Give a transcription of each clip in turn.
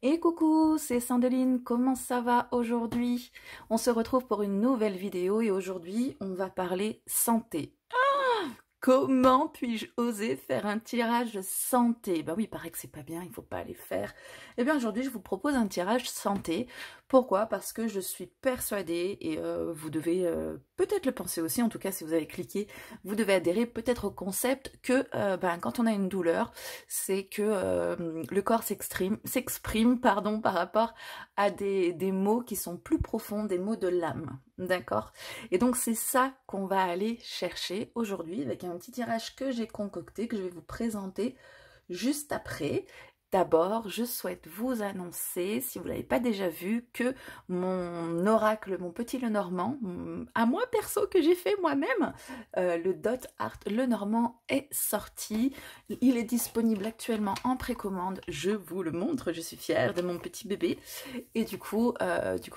Et coucou, c'est Sandeline, comment ça va aujourd'hui? On se retrouve pour une nouvelle vidéo et aujourd'hui on va parler santé. Comment puis-je oser faire un tirage santé? Ben oui, il paraît que c'est pas bien, il faut pas les faire. Eh bien aujourd'hui je vous propose un tirage santé. Pourquoi? Parce que je suis persuadée, et vous devez peut-être le penser aussi, en tout cas si vous avez cliqué, vous devez adhérer peut-être au concept que quand on a une douleur, c'est que le corps s'exprime par rapport à des mots qui sont plus profonds, des mots de l'âme. D'accord? Et donc c'est ça qu'on va aller chercher aujourd'hui avec un petit tirage que j'ai concocté, que je vais vous présenter juste après. D'abord, je souhaite vous annoncer, si vous ne l'avez pas déjà vu, que mon oracle, mon petit Lenormand, à moi perso que j'ai fait moi-même, le Dot Art Lenormand est sorti. Il est disponible actuellement en précommande. Je vous le montre, je suis fière de mon petit bébé. Et du coup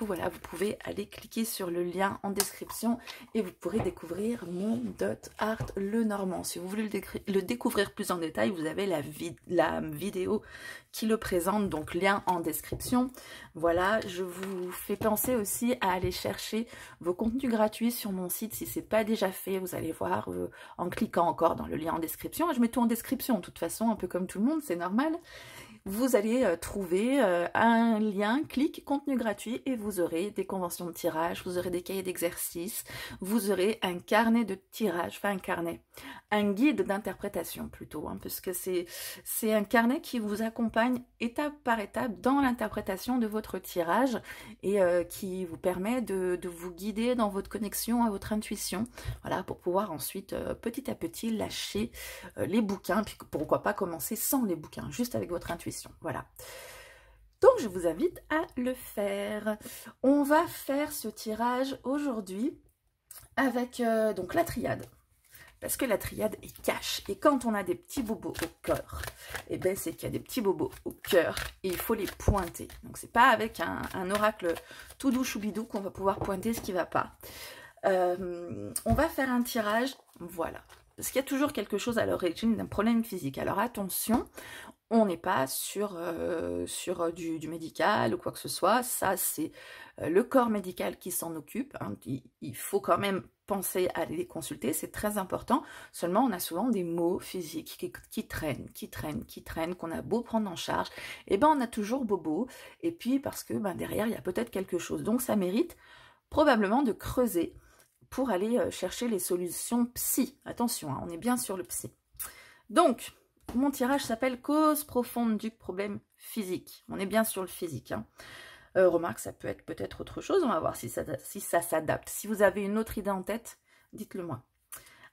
voilà, vous pouvez aller cliquer sur le lien en description et vous pourrez découvrir mon Dot Art Lenormand. Si vous voulez le découvrir plus en détail, vous avez la vidéo qui le présente, donc lien en description. Voilà, je vous fais penser aussi à aller chercher vos contenus gratuits sur mon site si c'est pas déjà fait. Vous allez voir en cliquant encore dans le lien en description. Je mets tout en description de toute façon, un peu comme tout le monde, c'est normal. Vous allez trouver un lien, clic, contenu gratuit et vous aurez des conventions de tirage, vous aurez des cahiers d'exercice, vous aurez un carnet de tirage, enfin un guide d'interprétation plutôt, hein, puisque c'est un carnet qui vous accompagne étape par étape dans l'interprétation de votre tirage et qui vous permet de vous guider dans votre connexion à votre intuition, voilà, pour pouvoir ensuite petit à petit lâcher les bouquins, puis pourquoi pas commencer sans les bouquins, juste avec votre intuition. Voilà. Donc je vous invite à le faire. On va faire ce tirage aujourd'hui avec donc la triade. Parce que la triade est cash. Et quand on a des petits bobos au cœur, et ben c'est qu'il y a des petits bobos au cœur et il faut les pointer. Donc c'est pas avec un oracle tout doux choubidou qu'on va pouvoir pointer ce qui va pas. On va faire un tirage, voilà. Parce qu'il y a toujours quelque chose à l'origine d'un problème physique. Alors attention, on n'est pas sur du médical ou quoi que ce soit. Ça, c'est le corps médical qui s'en occupe. Hein. Il faut quand même penser à aller les consulter, c'est très important. Seulement, on a souvent des maux physiques qui traînent, qu'on a beau prendre en charge. Et ben, on a toujours bobo. Et puis, parce que derrière, il y a peut-être quelque chose. Donc, ça mérite probablement de creuser pour aller chercher les solutions psy. Attention, hein, on est bien sur le psy. Donc, mon tirage s'appelle « Cause profonde du problème physique ». On est bien sur le physique. Hein. Remarque, ça peut être peut-être autre chose. On va voir si ça s'adapte. Si vous avez une autre idée en tête, dites-le moi.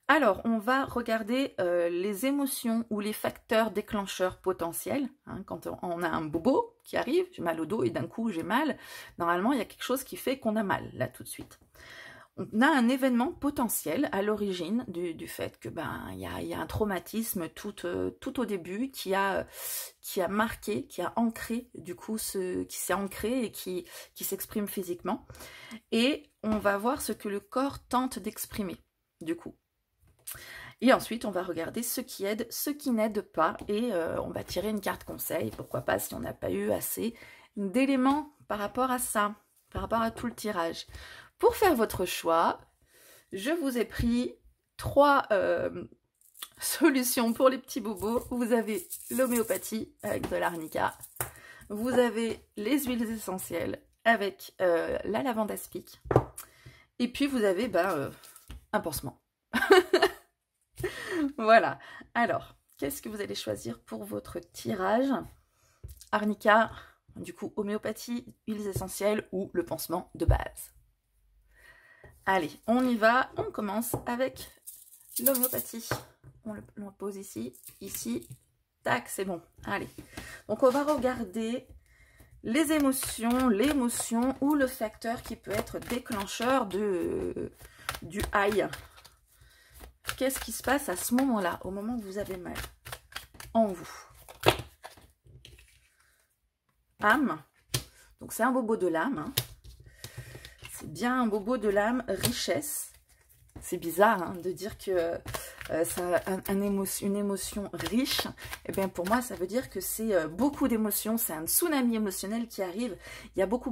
Alors, on va regarder les émotions ou les facteurs déclencheurs potentiels. Hein, quand on a un bobo qui arrive, j'ai mal au dos et d'un coup j'ai mal, normalement il y a quelque chose qui fait qu'on a mal, là tout de suite. On a un événement potentiel à l'origine du fait que il y a un traumatisme tout au début qui a marqué, qui a ancré du coup qui s'est ancré et qui s'exprime physiquement. Et on va voir ce que le corps tente d'exprimer du coup. Et ensuite, on va regarder ce qui aide, ce qui n'aide pas, et on va tirer une carte conseil, pourquoi pas si on n'a pas eu assez d'éléments par rapport à ça, par rapport à tout le tirage. Pour faire votre choix, je vous ai pris 3 solutions pour les petits bobos. Vous avez l'homéopathie avec de l'arnica, vous avez les huiles essentielles avec la lavande aspic, et puis vous avez un pansement. Voilà. Alors, qu'est-ce que vous allez choisir pour votre tirage? Arnica, du coup homéopathie, huiles essentielles ou le pansement de base? Allez, on y va. On commence avec l'homéopathie. On le pose ici, tac, c'est bon. Allez. Donc, on va regarder les émotions, l'émotion ou le facteur qui peut être déclencheur du high. Qu'est-ce qui se passe à ce moment-là, au moment où vous avez mal en vous? Âme. Donc, c'est un bobo de l'âme. Hein. C'est bien un bobo de l'âme, richesse. C'est bizarre hein, de dire que ça a une émotion riche, et bien pour moi, ça veut dire que c'est beaucoup d'émotions, c'est un tsunami émotionnel qui arrive. Il y a beaucoup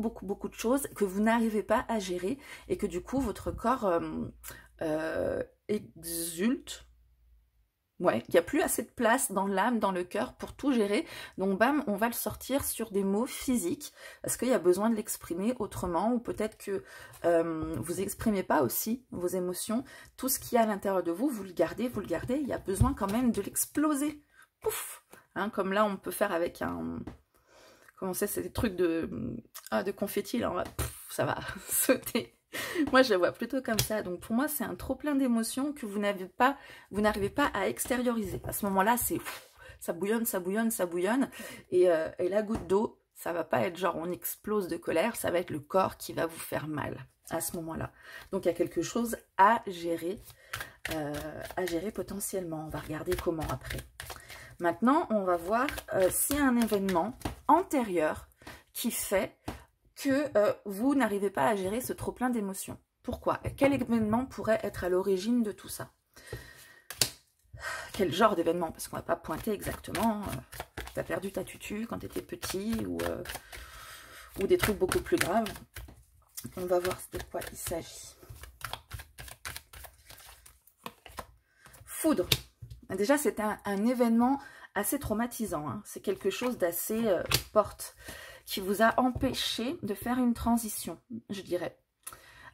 de choses que vous n'arrivez pas à gérer et que du coup, votre corps exulte. Ouais, il n'y a plus assez de place dans l'âme, dans le cœur pour tout gérer. Donc bam, on va le sortir sur des mots physiques parce qu'il y a besoin de l'exprimer autrement, ou peut-être que vous n'exprimez pas aussi vos émotions. Tout ce qu'il y a à l'intérieur de vous, vous le gardez, il y a besoin quand même de l'exploser. Pouf, hein, comme là on peut faire avec un... Comment c'est des trucs de confetti, là, pouf, ça va sauter. Moi, je la vois plutôt comme ça. Donc, pour moi, c'est un trop-plein d'émotions que vous n'arrivez pas à extérioriser. À ce moment-là, c'est ça bouillonne, ça bouillonne, ça bouillonne. Et la goutte d'eau, ça va pas être genre on explose de colère, ça va être le corps qui va vous faire mal à ce moment-là. Donc, il y a quelque chose à gérer potentiellement. On va regarder comment après. Maintenant, on va voir s'il y a un événement antérieur qui fait que vous n'arrivez pas à gérer ce trop-plein d'émotions. Pourquoi? Quel événement pourrait être à l'origine de tout ça? Quel genre d'événement? Parce qu'on ne va pas pointer exactement. Tu as perdu ta tutu quand tu étais petit ou des trucs beaucoup plus graves. On va voir de quoi il s'agit. Foudre. Déjà, c'est un événement assez traumatisant. Hein. C'est quelque chose d'assez forte, qui vous a empêché de faire une transition, je dirais.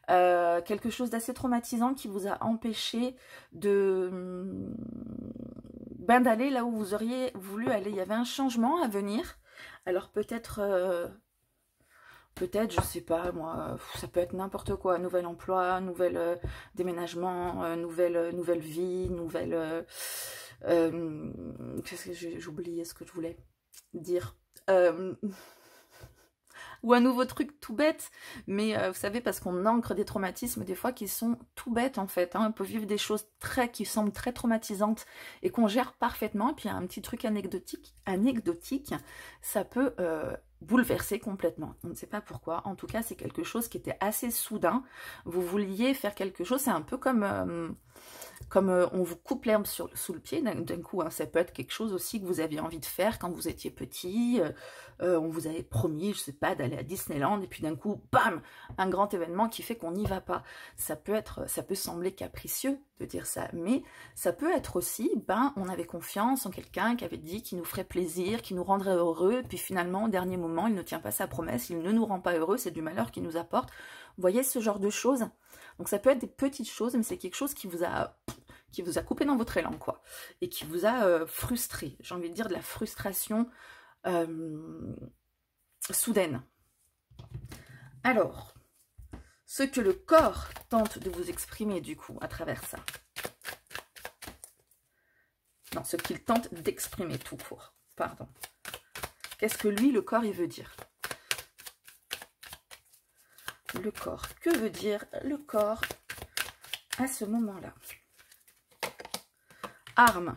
Quelque chose d'assez traumatisant qui vous a empêché de d'aller là où vous auriez voulu aller. Il y avait un changement à venir. Alors peut-être, je sais pas moi, ça peut être n'importe quoi. Nouvel emploi, nouvel déménagement, nouvelle vie, qu'est-ce que j'ai oublié ce que je voulais dire. Ou un nouveau truc tout bête, mais vous savez, parce qu'on ancre des traumatismes des fois qui sont tout bêtes en fait, hein. On peut vivre des choses qui semblent très traumatisantes et qu'on gère parfaitement, et puis il y a un petit truc anecdotique, ça peut bouleverser complètement. On ne sait pas pourquoi, en tout cas c'est quelque chose qui était assez soudain, vous vouliez faire quelque chose, c'est un peu comme... on vous coupe l'herbe sous le pied d'un coup, hein. Ça peut être quelque chose aussi que vous aviez envie de faire quand vous étiez petit, on vous avait promis, je sais pas, d'aller à Disneyland, et puis d'un coup, bam, un grand événement qui fait qu'on n'y va pas. Ça peut sembler capricieux de dire ça, mais ça peut être aussi, on avait confiance en quelqu'un qui avait dit qu'il nous ferait plaisir, qui nous rendrait heureux, puis finalement, au dernier moment, il ne tient pas sa promesse, il ne nous rend pas heureux, c'est du malheur qu'il nous apporte. Vous voyez ce genre de choses? Donc ça peut être des petites choses, mais c'est quelque chose qui vous a coupé dans votre élan, quoi, et qui vous a frustré. J'ai envie de dire de la frustration soudaine. Alors, ce que le corps tente de vous exprimer, du coup, à travers ça. Non, ce qu'il tente d'exprimer tout court. Pardon. Qu'est-ce que lui, le corps, il veut dire? Le corps. Que veut dire le corps à ce moment-là? Arme.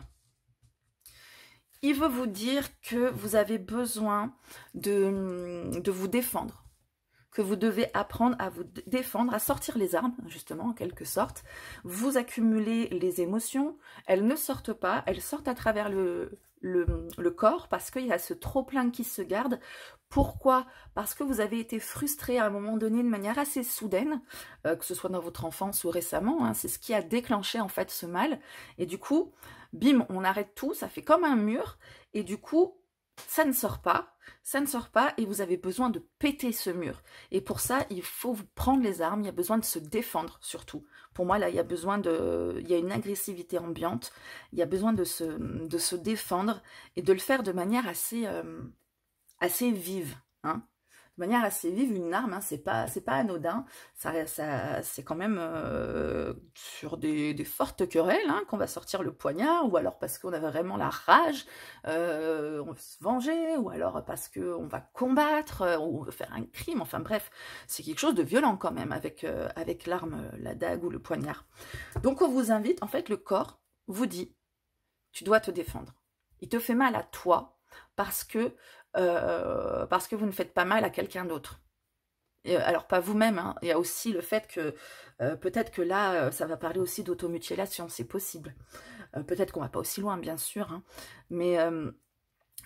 Il veut vous dire que vous avez besoin de vous défendre, que vous devez apprendre à vous défendre, à sortir les armes, justement, en quelque sorte. Vous accumulez les émotions, elles ne sortent pas, elles sortent à travers le corps, parce qu'il y a ce trop-plein qui se garde. Pourquoi? Parce que vous avez été frustré à un moment donné de manière assez soudaine, que ce soit dans votre enfance ou récemment, hein, c'est ce qui a déclenché en fait ce mal, et du coup, bim, on arrête tout, ça fait comme un mur, et du coup, ça ne sort pas, et vous avez besoin de péter ce mur. Et pour ça, il faut vous prendre les armes, il y a besoin de se défendre surtout. Pour moi, là, il y a une agressivité ambiante, il y a besoin de se défendre, et de le faire de manière assez vive, hein. De manière assez vive, une arme, hein, c'est pas anodin, c'est quand même sur des fortes querelles, hein, qu'on va sortir le poignard, ou alors parce qu'on a vraiment la rage, on veut se venger, ou alors parce qu'on va combattre, ou on veut faire un crime, enfin bref, c'est quelque chose de violent quand même avec l'arme, la dague ou le poignard. Donc on vous invite, en fait le corps vous dit, tu dois te défendre, il te fait mal à toi, parce que vous ne faites pas mal à quelqu'un d'autre. Alors pas vous-même, hein. Il y a aussi le fait que peut-être que là ça va parler aussi d'automutilation, c'est possible. Peut-être qu'on va pas aussi loin, bien sûr, hein, mais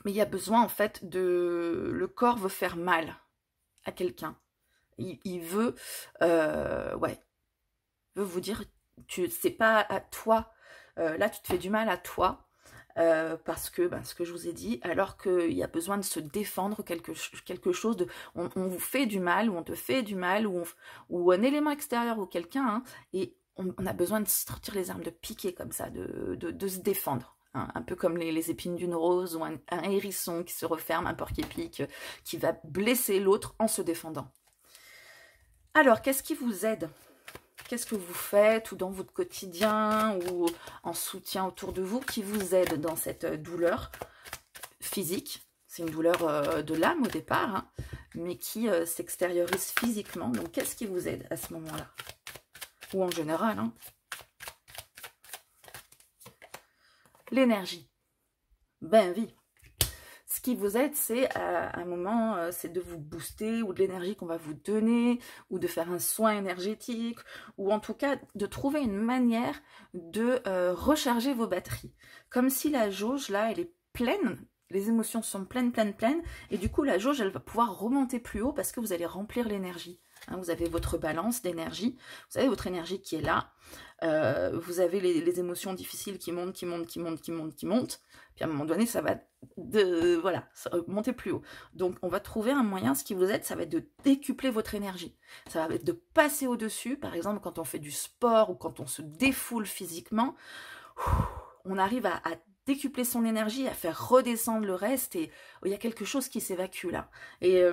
il y a besoin, en fait, le corps veut faire mal à quelqu'un. Il veut, ouais, veut vous dire, c'est pas à toi, là tu te fais du mal à toi, parce que, ce que je vous ai dit, alors qu'il y a besoin de se défendre quelque chose, on vous fait du mal, ou on te fait du mal, ou un élément extérieur, ou quelqu'un, hein, et on a besoin de sortir les armes, de piquer comme ça, de se défendre. Hein, un peu comme les épines d'une rose, ou un hérisson qui se referme, un porc-épic, qui va blesser l'autre en se défendant. Alors, qu'est-ce qui vous aide? Qu'est-ce que vous faites, ou dans votre quotidien, ou en soutien autour de vous, qui vous aide dans cette douleur physique? C'est une douleur de l'âme au départ, hein, mais qui s'extériorise physiquement. Donc, qu'est-ce qui vous aide à ce moment-là? Ou en général, hein? L'énergie. Ben oui. Ce qui vous aide, c'est à un moment, c'est de vous booster, ou de l'énergie qu'on va vous donner, ou de faire un soin énergétique, ou en tout cas de trouver une manière de recharger vos batteries. Comme si la jauge, là, elle est pleine, les émotions sont pleines, pleines, pleines, et du coup la jauge, elle va pouvoir remonter plus haut parce que vous allez remplir l'énergie. Hein, vous avez votre balance d'énergie, vous avez votre énergie qui est là, vous avez les émotions difficiles qui montent, qui montent, qui montent, qui montent, qui montent, puis à un moment donné, ça va voilà, ça va monter plus haut. Donc on va trouver un moyen, ce qui vous aide, ça va être de décupler votre énergie. Ça va être de passer au-dessus, par exemple quand on fait du sport ou quand on se défoule physiquement, on arrive à décupler son énergie, à faire redescendre le reste, et il y a quelque chose qui s'évacue là. Et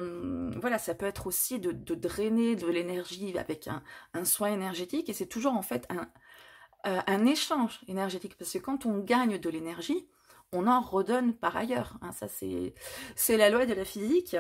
voilà, ça peut être aussi de drainer de l'énergie avec un soin énergétique, et c'est toujours en fait un échange énergétique, parce que quand on gagne de l'énergie, on en redonne par ailleurs. Hein, ça, c'est la loi de la physique.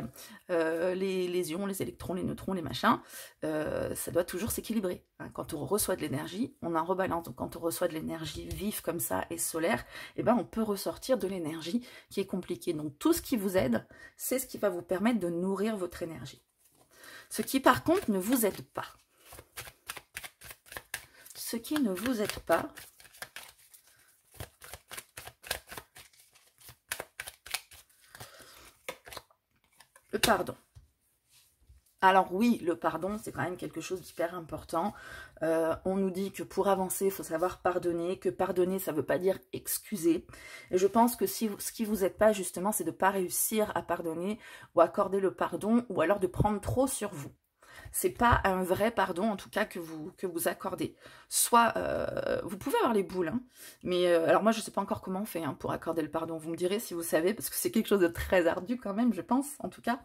Les ions, les électrons, les neutrons, les machins, ça doit toujours s'équilibrer. Hein, quand on reçoit de l'énergie, on en rebalance. Donc, quand on reçoit de l'énergie vive comme ça et solaire, eh ben, on peut ressortir de l'énergie qui est compliquée. Donc, tout ce qui vous aide, c'est ce qui va vous permettre de nourrir votre énergie. Ce qui, par contre, ne vous aide pas. Ce qui ne vous aide pas, le pardon. Alors oui, le pardon, c'est quand même quelque chose d'hyper important. On nous dit que pour avancer, il faut savoir pardonner, que pardonner, ça ne veut pas dire excuser. Et je pense que ce qui vous aide pas, justement, c'est de ne pas réussir à pardonner ou accorder le pardon, ou alors de prendre trop sur vous. C'est pas un vrai pardon, en tout cas, que vous accordez. Soit, vous pouvez avoir les boules, hein, mais alors moi, je sais pas encore comment on fait, hein, pour accorder le pardon. Vous me direz si vous savez, parce que c'est quelque chose de très ardu quand même, je pense, en tout cas.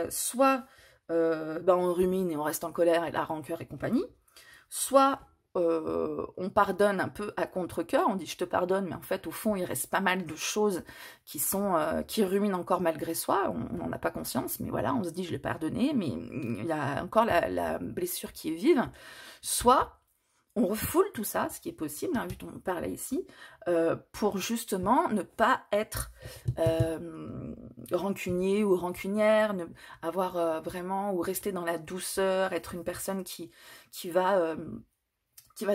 Soit, on rumine et on reste en colère et la rancœur et compagnie. Soit, on pardonne un peu à contre-cœur, on dit je te pardonne, mais en fait au fond il reste pas mal de choses qui ruminent encore malgré soi, on n'en a pas conscience, mais voilà, on se dit je l'ai pardonné, mais il y a encore la blessure qui est vive. Soit on refoule tout ça, ce qui est possible, hein, vu qu'on parlait ici, pour justement ne pas être rancunier ou rancunière, avoir vraiment, ou rester dans la douceur, être une personne qui va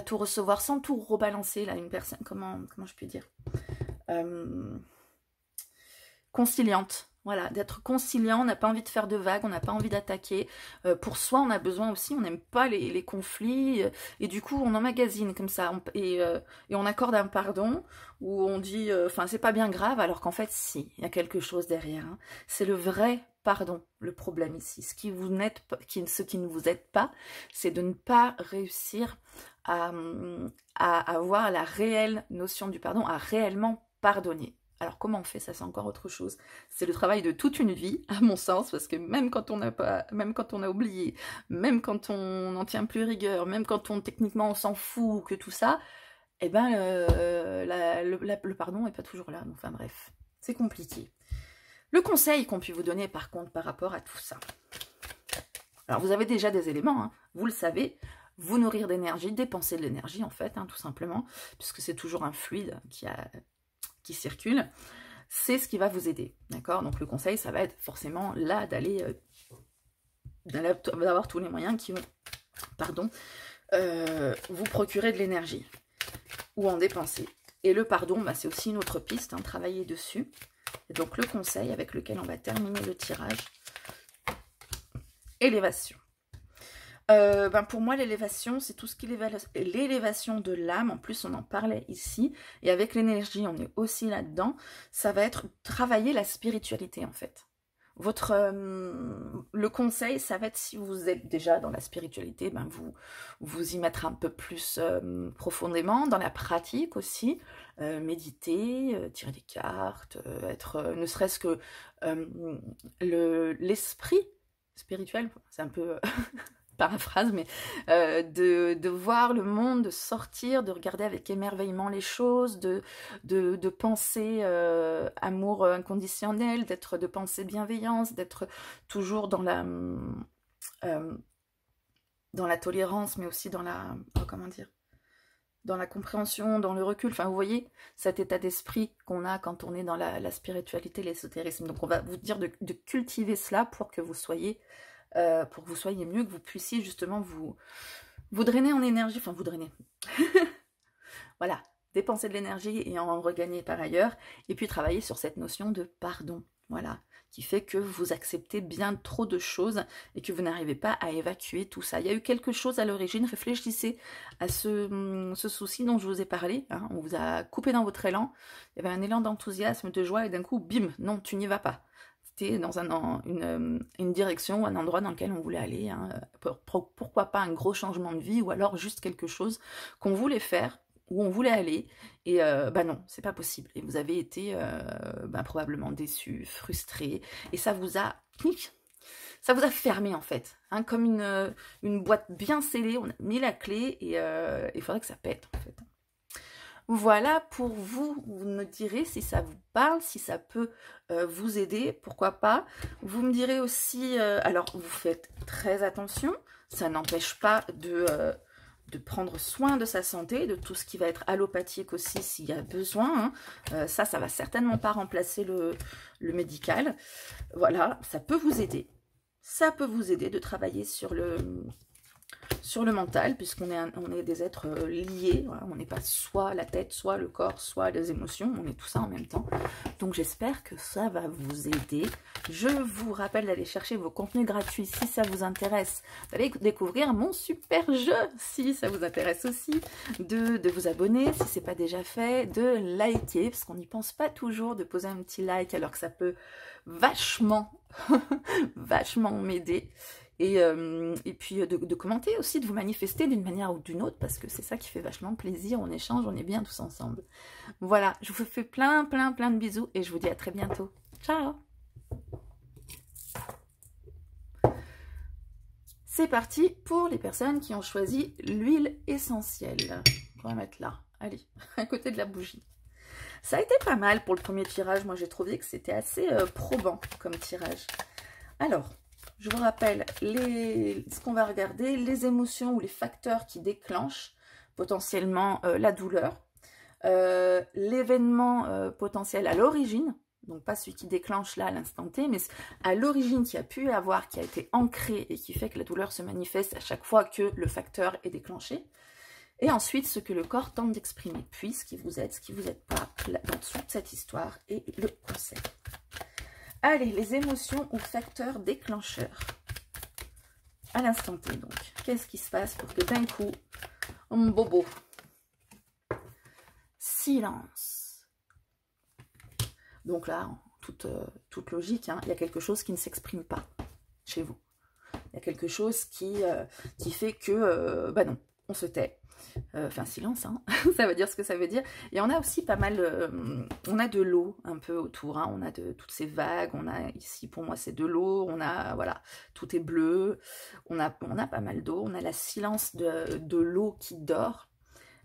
tout recevoir sans tout rebalancer, là, une personne, comment je puis dire, conciliante. Voilà, d'être conciliant, on n'a pas envie de faire de vagues, on n'a pas envie d'attaquer. Pour soi, on a besoin aussi, on n'aime pas les conflits, et du coup, on emmagasine comme ça, et on accorde un pardon, où on dit, enfin, c'est pas bien grave, alors qu'en fait, si, il y a quelque chose derrière. Hein. C'est le vrai pardon, le problème ici. Ce qui ne vous aide pas, c'est de ne pas réussir à avoir la réelle notion du pardon, à réellement pardonner. Alors comment on fait ça, c'est encore autre chose. C'est le travail de toute une vie, à mon sens, parce que même quand on a oublié, même quand on n'en tient plus rigueur, même quand techniquement on s'en fout, que tout ça, eh ben le pardon n'est pas toujours là. Enfin bref, c'est compliqué. Le conseil qu'on peut vous donner par contre par rapport à tout ça. Alors vous avez déjà des éléments, hein, vous le savez, vous nourrir d'énergie, dépenser de l'énergie en fait, hein, tout simplement, puisque c'est toujours un fluide qui circule, c'est ce qui va vous aider, d'accord? Donc le conseil, ça va être forcément là d'avoir tous les moyens qui vont, vous procurer de l'énergie, ou en dépenser. Et le pardon, bah, c'est aussi une autre piste, hein, travailler dessus. Et donc le conseil avec lequel on va terminer le tirage, élévation. Ben pour moi, l'élévation, c'est tout ce qui est l'élévation de l'âme. En plus, on en parlait ici. Et avec l'énergie, on est aussi là-dedans. Ça va être travailler la spiritualité, en fait. Le conseil, ça va être, si vous êtes déjà dans la spiritualité, ben vous y mettre un peu plus profondément, dans la pratique aussi, méditer, tirer des cartes, être ne serait-ce que l'esprit spirituel, c'est un peu paraphrase, mais de voir le monde, de sortir, de regarder avec émerveillement les choses, de penser amour inconditionnel, de penser bienveillance, d'être toujours dans la tolérance, mais aussi dans la, comment dire, dans la compréhension, dans le recul. Enfin, vous voyez, cet état d'esprit qu'on a quand on est dans la spiritualité, l'ésotérisme. Donc, on va vous dire de cultiver cela pour que vous soyez mieux, que vous puissiez justement vous drainer en énergie, enfin vous drainer. Voilà, dépenser de l'énergie et en regagner par ailleurs, et puis travailler sur cette notion de pardon, voilà, qui fait que vous acceptez bien trop de choses et que vous n'arrivez pas à évacuer tout ça. Il y a eu quelque chose à l'origine, réfléchissez à ce souci dont je vous ai parlé, hein, on vous a coupé dans votre élan, il y avait un élan d'enthousiasme, de joie, et d'un coup, bim, non, tu n'y vas pas. Dans une direction, un endroit dans lequel on voulait aller, hein. Pourquoi pas un gros changement de vie, ou alors juste quelque chose qu'on voulait faire, où on voulait aller, et bah non, c'est pas possible. Et vous avez été probablement déçu, frustré, et ça vous a fermé en fait, hein, comme une boîte bien scellée, on a mis la clé, et il faudrait que ça pète en fait. Voilà pour vous, vous me direz si ça vous parle, si ça peut vous aider, pourquoi pas. Vous me direz aussi, alors vous faites très attention, ça n'empêche pas de prendre soin de sa santé, de tout ce qui va être allopathique aussi s'il y a besoin, hein. Ça va certainement pas remplacer le médical. Voilà, ça peut vous aider. Ça peut vous aider de travailler sur le mental, puisqu'on est des êtres liés, voilà, on n'est pas soit la tête, soit le corps, soit les émotions, on est tout ça en même temps. Donc j'espère que ça va vous aider. Je vous rappelle d'aller chercher vos contenus gratuits si ça vous intéresse, d'aller découvrir mon super jeu si ça vous intéresse aussi, de vous abonner si c'est pas déjà fait, de liker, parce qu'on n'y pense pas toujours, de poser un petit like alors que ça peut vachement, vachement m'aider. Et puis de commenter aussi, de vous manifester d'une manière ou d'une autre, parce que c'est ça qui fait vachement plaisir, on échange, on est bien tous ensemble. Voilà, je vous fais plein de bisous, et je vous dis à très bientôt. Ciao! C'est parti pour les personnes qui ont choisi l'huile essentielle. On va mettre là, allez, à côté de la bougie. Ça a été pas mal pour le premier tirage, moi j'ai trouvé que c'était assez probant comme tirage. Alors, je vous rappelle ce qu'on va regarder, les émotions ou les facteurs qui déclenchent potentiellement la douleur, l'événement potentiel à l'origine, donc pas celui qui déclenche là à l'instant T, mais à l'origine qui a pu avoir, qui a été ancré et qui fait que la douleur se manifeste à chaque fois que le facteur est déclenché. Et ensuite, ce que le corps tente d'exprimer, puis ce qui vous aide, ce qui vous aide pas dans toute cette histoire et le conseil. Allez, les émotions ou facteurs déclencheurs. À l'instant T, donc. Qu'est-ce qui se passe pour que d'un coup, bobo. Silence. Donc là, toute logique, hein, il y a quelque chose qui ne s'exprime pas chez vous. Il y a quelque chose qui fait que, bah non, on se tait. Enfin, silence, hein. Ça veut dire ce que ça veut dire. Et on a aussi pas mal, on a de l'eau un peu autour, hein. On a toutes ces vagues, on a ici, pour moi, c'est de l'eau, on a, voilà, tout est bleu, on a pas mal d'eau, on a la silence de l'eau qui dort.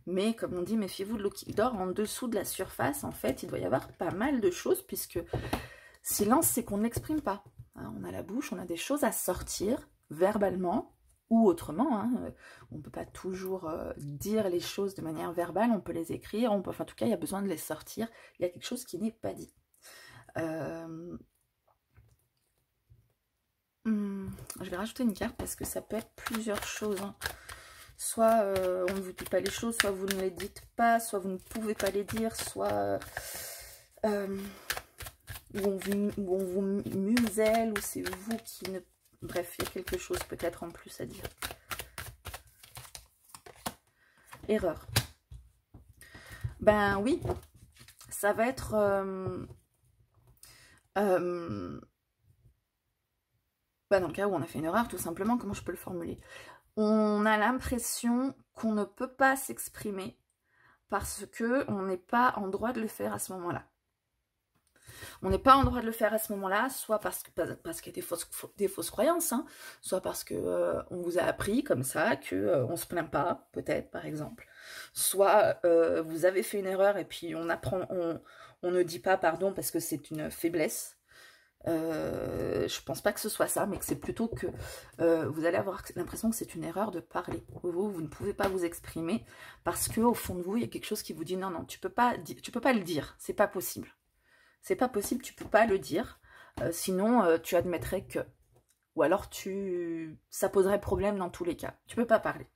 Mais comme on dit, méfiez-vous de l'eau qui dort en dessous de la surface. En fait, il doit y avoir pas mal de choses, puisque silence, c'est qu'on n'exprime pas, hein. On a la bouche, on a des choses à sortir verbalement, ou autrement, hein. On ne peut pas toujours dire les choses de manière verbale, on peut les écrire, enfin, en tout cas, il y a besoin de les sortir, il y a quelque chose qui n'est pas dit. Je vais rajouter une carte parce que ça peut être plusieurs choses, hein. Soit on ne vous dit pas les choses, soit vous ne les dites pas, soit vous ne pouvez pas les dire, soit où on vous muselle, ou c'est vous qui ne... Bref, il y a quelque chose peut-être en plus à dire. Erreur. Ben oui, ça va être... dans le cas où on a fait une erreur, tout simplement, comment je peux le formuler? On a l'impression qu'on ne peut pas s'exprimer parce qu'on n'est pas en droit de le faire à ce moment-là. On n'est pas en droit de le faire à ce moment-là, soit parce qu'il y a des fausses croyances, hein, soit parce que on vous a appris comme ça, qu'on ne se plaint pas, peut-être, par exemple. Soit vous avez fait une erreur et puis on ne dit pas pardon parce que c'est une faiblesse. Je pense pas que ce soit ça, mais que c'est plutôt que vous allez avoir l'impression que c'est une erreur de parler. Vous ne pouvez pas vous exprimer parce que au fond de vous, il y a quelque chose qui vous dit non, tu peux pas le dire, c'est pas possible. C'est pas possible, tu peux pas le dire, sinon tu admettrais que. Ou alors ça poserait problème dans tous les cas. Tu peux pas parler.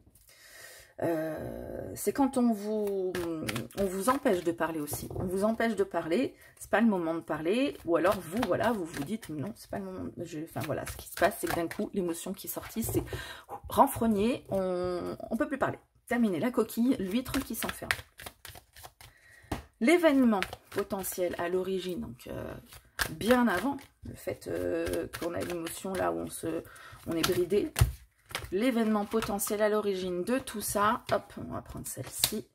C'est quand on vous empêche de parler aussi. On vous empêche de parler, c'est pas le moment de parler, ou alors vous, voilà, vous vous dites non, c'est pas le moment. Enfin voilà, ce qui se passe, c'est que d'un coup, l'émotion qui est sortie, c'est renfrogné, on peut plus parler. Terminé, la coquille, l'huître qui s'enferme. L'événement potentiel à l'origine, donc bien avant le fait qu'on a l'émotion là où on est bridé. L'événement potentiel à l'origine de tout ça, hop, on va prendre celle-ci,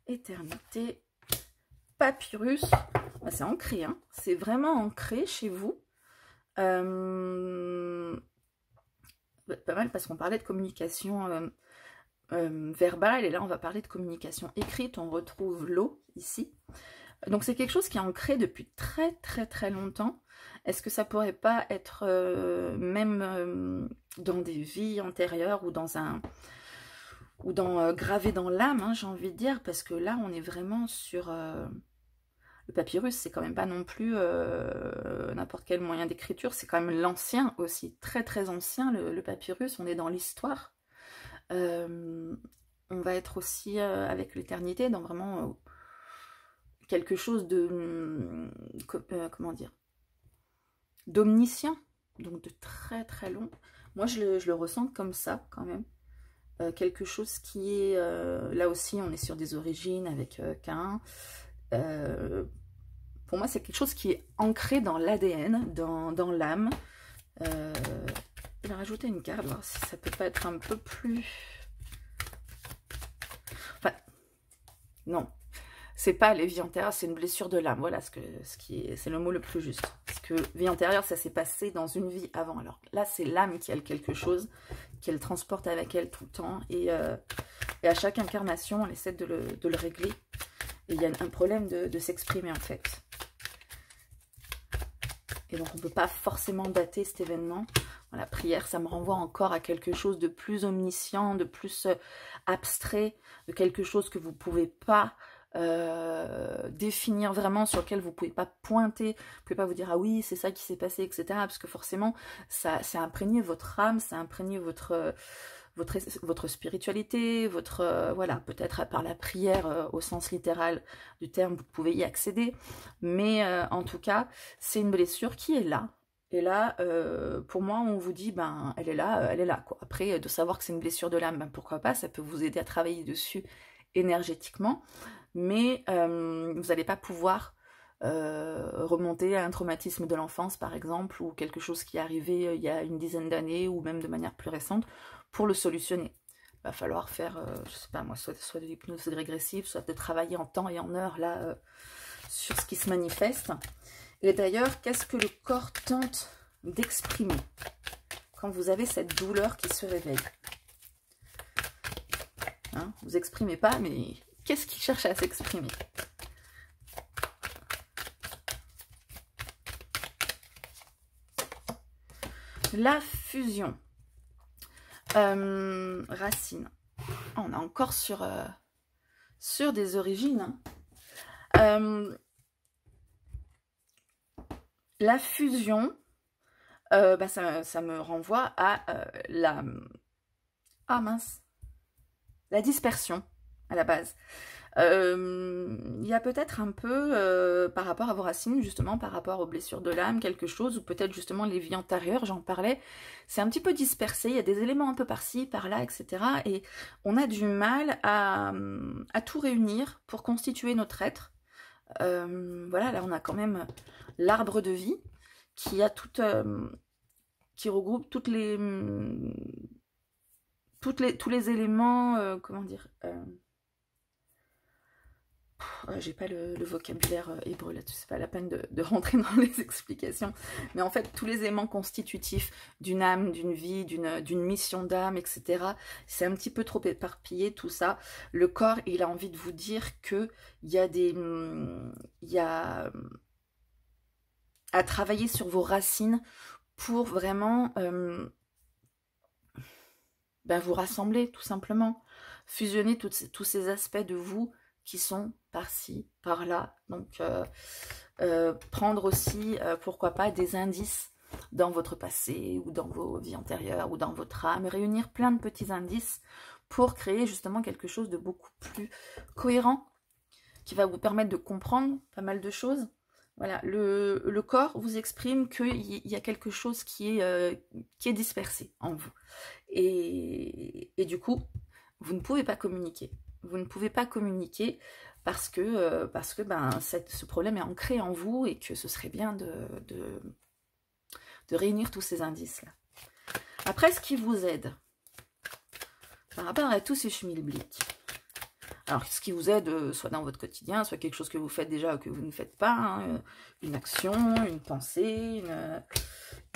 éternité, papyrus, bah, c'est ancré, hein, c'est vraiment ancré chez vous, pas mal parce qu'on parlait de communication verbale, et là on va parler de communication écrite, on retrouve l'eau ici, donc c'est quelque chose qui est ancré depuis très très très longtemps. Est-ce que ça pourrait pas être même dans des vies antérieures ou gravé dans l'âme, hein, j'ai envie de dire, parce que là on est vraiment sur le papyrus, c'est quand même pas non plus n'importe quel moyen d'écriture, c'est quand même l'ancien aussi, très très ancien le papyrus, on est dans l'histoire. On va être aussi avec l'éternité dans vraiment quelque chose de comment dire, d'omniscient, donc de très très long. Moi je le ressens comme ça quand même, quelque chose qui est là aussi on est sur des origines avec Cain. Pour moi c'est quelque chose qui est ancré dans l'ADN, dans l'âme. Je vais rajouter une carte, voir si ça peut pas être un peu plus... Enfin, non. C'est pas les vies antérieures, c'est une blessure de l'âme. Voilà c'est le mot le plus juste. Parce que vie antérieure, ça s'est passé dans une vie avant. Alors là, c'est l'âme qui a quelque chose, qu'elle transporte avec elle tout le temps. Et à chaque incarnation, elle essaie de le régler. Et il y a un problème de s'exprimer en fait. Et donc on ne peut pas forcément dater cet événement. La prière, ça me renvoie encore à quelque chose de plus omniscient, de plus abstrait, de quelque chose que vous ne pouvez pas définir vraiment, sur lequel vous pouvez pas pointer, vous pouvez pas vous dire ah oui c'est ça qui s'est passé, etc. Parce que forcément ça a imprégné votre âme, ça a imprégné votre spiritualité, voilà, peut-être par la prière au sens littéral du terme, vous pouvez y accéder, mais en tout cas c'est une blessure qui est là. Et là, pour moi, on vous dit, ben, elle est là, quoi. Après, de savoir que c'est une blessure de l'âme, ben, pourquoi pas, ça peut vous aider à travailler dessus énergétiquement, mais vous n'allez pas pouvoir remonter à un traumatisme de l'enfance, par exemple, ou quelque chose qui est arrivé il y a une dizaine d'années, ou même de manière plus récente, pour le solutionner. Il va falloir faire, je sais pas moi, soit de l'hypnose régressive, soit de travailler en temps et en heure, là, sur ce qui se manifeste. Et d'ailleurs, qu'est-ce que le corps tente d'exprimer quand vous avez cette douleur qui se réveille, hein, vous exprimez pas, mais qu'est-ce qui cherche à s'exprimer? La fusion. Racine. On est encore sur des origines. Hein. La fusion, ça me renvoie à la... Ah mince. la dispersion à la base. Il y a peut-être un peu, par rapport à vos racines, justement, par rapport aux blessures de l'âme, quelque chose, ou peut-être justement les vies antérieures, j'en parlais, c'est un petit peu dispersé, il y a des éléments un peu par-ci, par-là, etc. Et on a du mal à tout réunir pour constituer notre être. Voilà, là on a quand même l'arbre de vie qui a tout, qui regroupe tous les éléments, comment dire, j'ai pas le vocabulaire hébreu là-dessus, c'est pas la peine de rentrer dans les explications, mais en fait tous les éléments constitutifs d'une âme, d'une vie, d'une mission d'âme, etc. C'est un petit peu trop éparpillé tout ça. Le corps, il a envie de vous dire que il y a à travailler sur vos racines pour vraiment vous rassembler tout simplement, fusionner tous ces aspects de vous qui sont par-ci, par-là. Donc, prendre aussi, pourquoi pas, des indices dans votre passé, ou dans vos vies antérieures, ou dans votre âme, réunir plein de petits indices pour créer justement quelque chose de beaucoup plus cohérent, qui va vous permettre de comprendre pas mal de choses. Voilà, le corps vous exprime qu'il y a quelque chose qui est dispersé en vous. Et du coup, vous ne pouvez pas communiquer. Vous ne pouvez pas communiquer parce que ce problème est ancré en vous et que ce serait bien de réunir tous ces indices-là. Après, ce qui vous aide par rapport à tous ces schmilblick, alors ce qui vous aide, soit dans votre quotidien, soit quelque chose que vous faites déjà ou que vous ne faites pas, hein, une action, une pensée,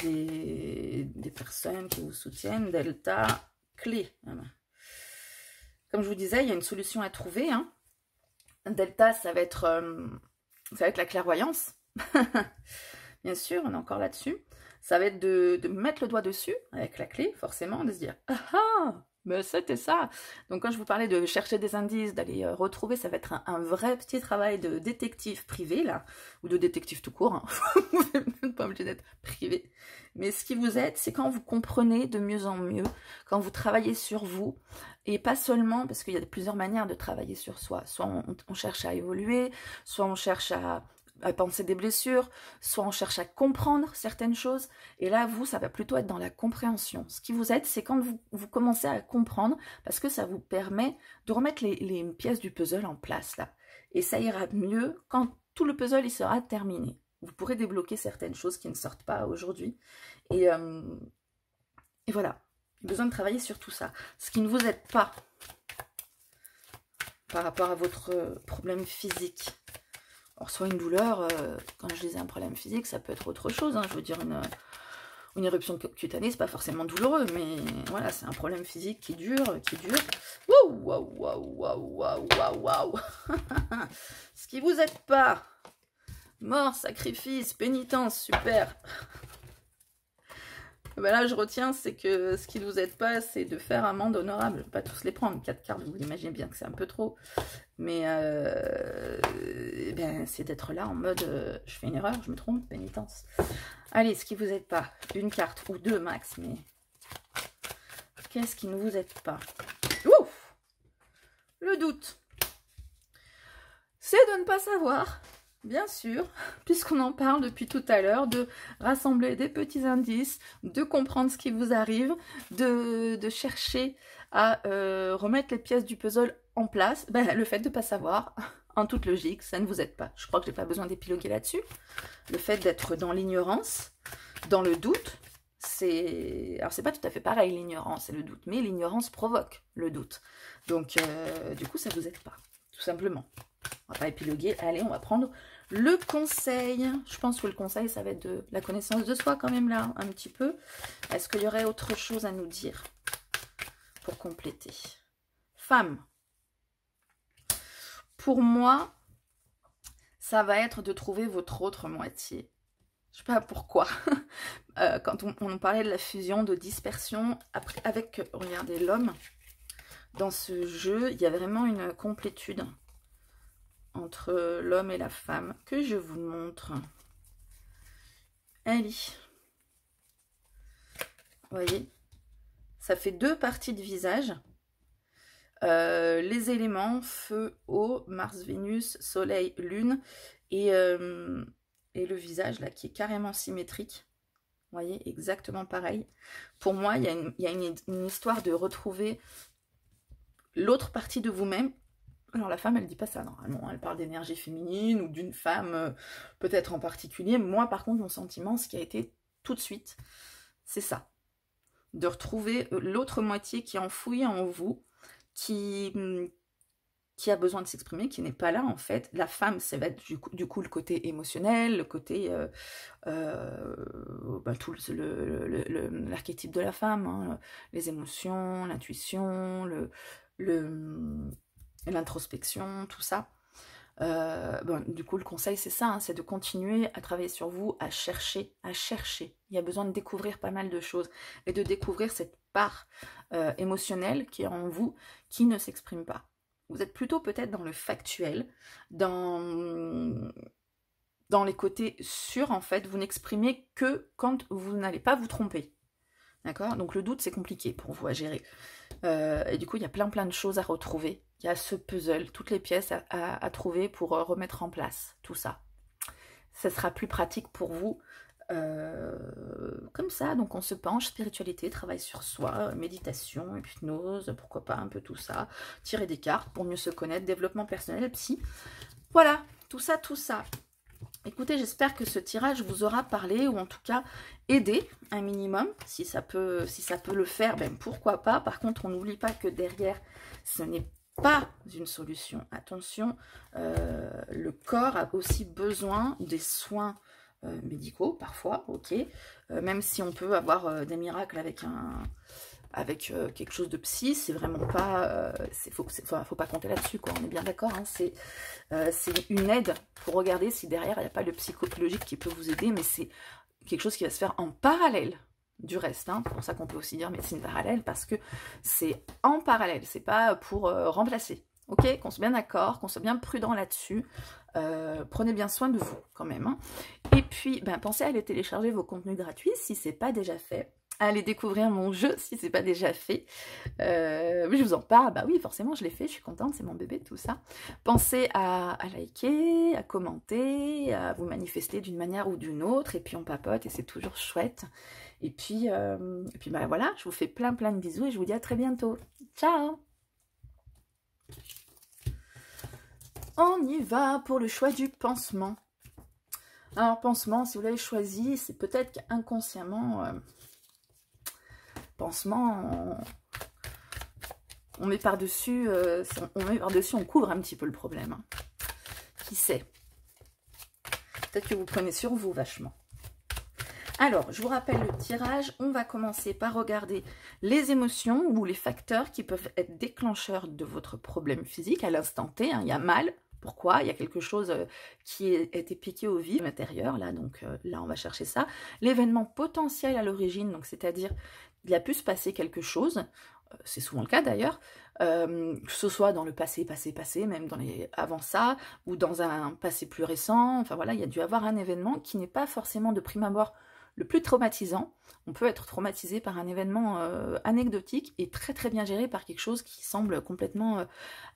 des personnes qui vous soutiennent, delta, clé. Voilà. Comme je vous disais, il y a une solution à trouver. Hein. Delta, ça va être la clairvoyance. Bien sûr, on est encore là-dessus. Ça va être de mettre le doigt dessus, avec la clé, forcément, de se dire « Ah ah, mais c'était ça !» Donc quand je vous parlais de chercher des indices, d'aller retrouver, ça va être un vrai petit travail de détective privé, là, ou de détective tout court. Hein. Vous n'êtes même pas obligé d'être privé. Mais ce qui vous aide, c'est quand vous comprenez de mieux en mieux, quand vous travaillez sur vous, et pas seulement, parce qu'il y a plusieurs manières de travailler sur soi. Soit on cherche à évoluer, soit on cherche à penser des blessures, soit on cherche à comprendre certaines choses, et là, vous, ça va plutôt être dans la compréhension. Ce qui vous aide, c'est quand vous commencez à comprendre, parce que ça vous permet de remettre les pièces du puzzle en place, là. Et ça ira mieux quand tout le puzzle, il sera terminé. Vous pourrez débloquer certaines choses qui ne sortent pas aujourd'hui, et voilà. Il y a besoin de travailler sur tout ça. Ce qui ne vous aide pas par rapport à votre problème physique. Alors, soit une douleur, quand je disais un problème physique, ça peut être autre chose. Hein. Je veux dire, une éruption cutanée, c'est pas forcément douloureux, mais voilà, c'est un problème physique qui dure. Waouh, waouh, waouh, waouh, waouh, waouh, waouh. Ce qui vous aide pas. Mort, sacrifice, pénitence, super. Ben là, je retiens, c'est que ce qui ne vous aide pas, c'est de faire amende honorable. Pas tous les prendre, 4 cartes, vous imaginez bien que c'est un peu trop. Mais c'est d'être là en mode, je fais une erreur, je me trompe, pénitence. Allez, ce qui ne vous aide pas, une carte ou deux max, mais qu'est-ce qui ne vous aide pas? Ouf! Le doute. C'est de ne pas savoir. Bien sûr, puisqu'on en parle depuis tout à l'heure, de rassembler des petits indices, de comprendre ce qui vous arrive, de chercher à remettre les pièces du puzzle en place, le fait de ne pas savoir, en toute logique, ça ne vous aide pas. Je crois que je n'ai pas besoin d'épiloguer là-dessus. Le fait d'être dans l'ignorance, dans le doute, alors c'est pas tout à fait pareil l'ignorance et le doute, mais l'ignorance provoque le doute. Donc du coup ça ne vous aide pas, tout simplement. On va pas épiloguer, allez, on va prendre le conseil. Je pense que le conseil, ça va être de la connaissance de soi quand même là, un petit peu. Est-ce qu'il y aurait autre chose à nous dire pour compléter? Femme. Pour moi, ça va être de trouver votre autre moitié. Je sais pas pourquoi. Quand on parlait de la fusion, de dispersion, après, avec, regardez, l'homme, dans ce jeu, il y a vraiment une complétude entre l'homme et la femme, que je vous montre. Allez. Vous voyez, ça fait deux parties de visage. Les éléments, feu, eau, Mars, Vénus, Soleil, Lune, et le visage là qui est carrément symétrique. Vous voyez, exactement pareil. Pour moi, il y a une histoire de retrouver l'autre partie de vous-même. Alors la femme, elle dit pas ça normalement, elle parle d'énergie féminine ou d'une femme peut-être en particulier. Moi par contre, mon sentiment, ce qui a été tout de suite, c'est ça. De retrouver l'autre moitié qui est enfouie en vous, qui a besoin de s'exprimer, qui n'est pas là en fait. La femme, ça va être du coup le côté émotionnel, le côté tout l'archétype de la femme, hein, les émotions, l'intuition, l'introspection, tout ça. Du coup, le conseil, c'est ça, hein, c'est de continuer à travailler sur vous, à chercher. Il y a besoin de découvrir pas mal de choses et de découvrir cette part émotionnelle qui est en vous, qui ne s'exprime pas. Vous êtes plutôt peut-être dans le factuel, dans les côtés sûrs, en fait. Vous n'exprimez que quand vous n'allez pas vous tromper. D'accord? Donc le doute, c'est compliqué pour vous à gérer. Et du coup, il y a plein de choses à retrouver. Il y a ce puzzle, toutes les pièces à trouver pour remettre en place tout ça. Ça sera plus pratique pour vous comme ça. Donc on se penche, spiritualité, travail sur soi, méditation, hypnose, pourquoi pas un peu tout ça. Tirer des cartes pour mieux se connaître, développement personnel, psy. Voilà, tout ça. Écoutez, j'espère que ce tirage vous aura parlé, ou en tout cas aidé un minimum. Si ça peut le faire, ben pourquoi pas. Par contre, on n'oublie pas que derrière, ce n'est pas une solution. Attention, le corps a aussi besoin des soins médicaux, parfois, ok. Même si on peut avoir des miracles avec quelque chose de psy, c'est vraiment pas... faut pas compter là-dessus, quoi. On est bien d'accord, hein, c'est une aide pour regarder si derrière, il n'y a pas le psychologique qui peut vous aider, mais c'est quelque chose qui va se faire en parallèle du reste. Hein. C'est pour ça qu'on peut aussi dire médecine parallèle, parce que c'est en parallèle, c'est pas pour remplacer. Ok, qu'on soit bien d'accord, qu'on soit bien prudent là-dessus. Prenez bien soin de vous, quand même. Hein. Et puis, pensez à aller télécharger vos contenus gratuits, si c'est pas déjà fait. Allez découvrir mon jeu si c'est pas déjà fait. Je vous en parle, bah oui, forcément, je l'ai fait, je suis contente, c'est mon bébé, tout ça. Pensez à liker, à commenter, à vous manifester d'une manière ou d'une autre, et puis on papote, et c'est toujours chouette. Et puis voilà, je vous fais plein de bisous, et je vous dis à très bientôt. Ciao! On y va pour le choix du pansement. Alors, pansement, si vous l'avez choisi, c'est peut-être qu'inconsciemment... pansement, on met par-dessus, on couvre un petit peu le problème. Hein. Qui sait? Peut-être que vous prenez sur vous vachement. Alors, je vous rappelle le tirage. On va commencer par regarder les émotions ou les facteurs qui peuvent être déclencheurs de votre problème physique à l'instant T. Hein. Il y a mal. Pourquoi? Il y a quelque chose qui a été piqué au vif à l'intérieur. Là, donc là, on va chercher ça. L'événement potentiel à l'origine, donc c'est-à-dire il a pu se passer quelque chose. C'est souvent le cas d'ailleurs, que ce soit dans le passé, même dans avant ça, ou dans un passé plus récent. Enfin voilà, il y a dû avoir un événement qui n'est pas forcément de prime abord le plus traumatisant. On peut être traumatisé par un événement anecdotique et très bien géré par quelque chose qui semble complètement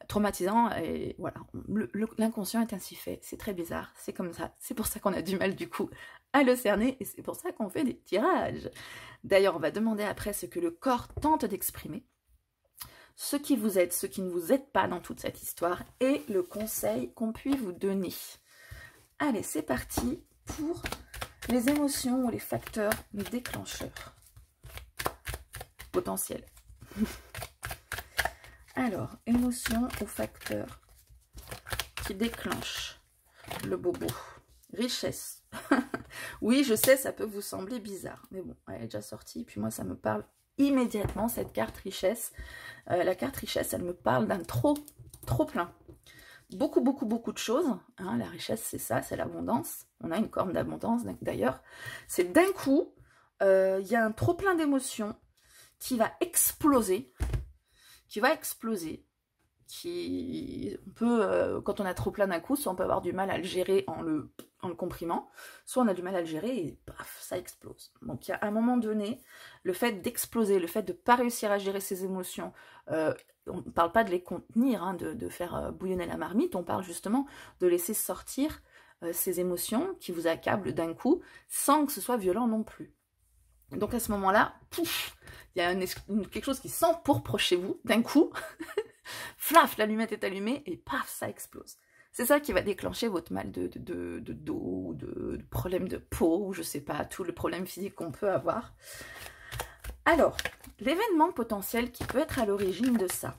traumatisant. Et voilà, l'inconscient est ainsi fait. C'est très bizarre, c'est comme ça. C'est pour ça qu'on a du mal du coup à le cerner et c'est pour ça qu'on fait des tirages. D'ailleurs, on va demander après ce que le corps tente d'exprimer, ce qui vous aide, ce qui ne vous aide pas dans toute cette histoire et le conseil qu'on puisse vous donner. Allez, c'est parti pour les émotions ou les facteurs, les déclencheurs potentiels. Alors, émotions ou facteurs qui déclenchent le bobo. Richesse. Oui, je sais, ça peut vous sembler bizarre. Mais bon, elle est déjà sortie. Puis moi, ça me parle immédiatement, cette carte richesse. La carte richesse, elle me parle d'un trop plein. Beaucoup de choses. Hein, la richesse, c'est ça, c'est l'abondance. On a une corne d'abondance, d'ailleurs. C'est d'un coup, il y a un trop plein d'émotions qui va exploser. On peut, quand on a trop plein d'un coup, soit on peut avoir du mal à le gérer en le comprimant, soit on a du mal à le gérer et paf, ça explose. Donc il y a un moment donné, le fait d'exploser, le fait de ne pas réussir à gérer ses émotions, on ne parle pas de les contenir, hein, de faire bouillonner la marmite, on parle justement de laisser sortir ces émotions qui vous accablent d'un coup, sans que ce soit violent non plus. Donc à ce moment-là, pouf, il y a quelque chose qui s'empourpre chez vous, d'un coup, flaf, l'allumette est allumée, et paf, ça explose. C'est ça qui va déclencher votre mal de dos, de problème de peau, ou je sais pas, tout le problème physique qu'on peut avoir. Alors, l'événement potentiel qui peut être à l'origine de ça,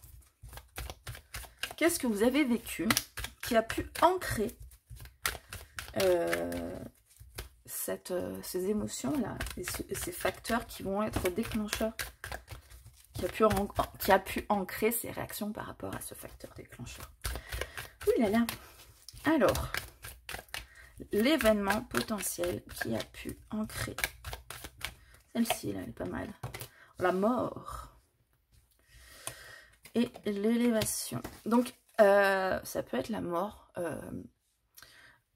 qu'est-ce que vous avez vécu qui a pu ancrer ces émotions-là, et ces facteurs qui vont être déclencheurs, qui a pu ancrer ces réactions par rapport à ce facteur déclencheur. Ouh là là. Alors, l'événement potentiel qui a pu ancrer. Celle-ci, là, elle est pas mal. La mort. Et l'élévation. Donc, ça peut être la mort.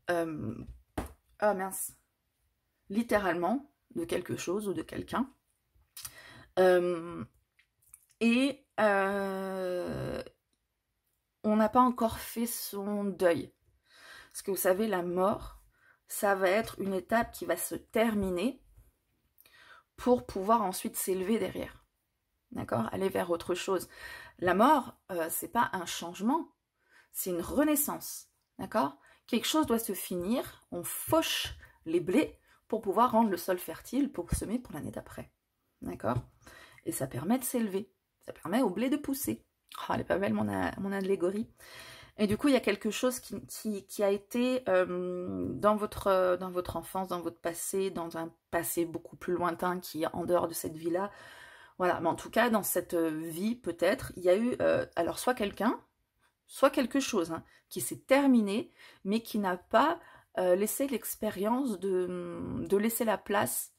Ah mince. Littéralement, de quelque chose ou de quelqu'un. Et on n'a pas encore fait son deuil. Parce que vous savez, la mort, ça va être une étape qui va se terminer pour pouvoir ensuite s'élever derrière. D'accord? Aller vers autre chose. La mort, c'est pas un changement, c'est une renaissance. D'accord? Quelque chose doit se finir, on fauche les blés pour pouvoir rendre le sol fertile pour semer pour l'année d'après. D'accord? Et ça permet de s'élever. Ça permet au blé de pousser. Oh, elle est pas belle mon allégorie. Et du coup, il y a quelque chose qui a été dans votre enfance, dans votre passé, dans un passé beaucoup plus lointain qui est en dehors de cette vie-là. Voilà, mais en tout cas, dans cette vie, peut-être, il y a eu, alors soit quelqu'un, soit quelque chose hein, qui s'est terminé, mais qui n'a pas laissé l'expérience de laisser la place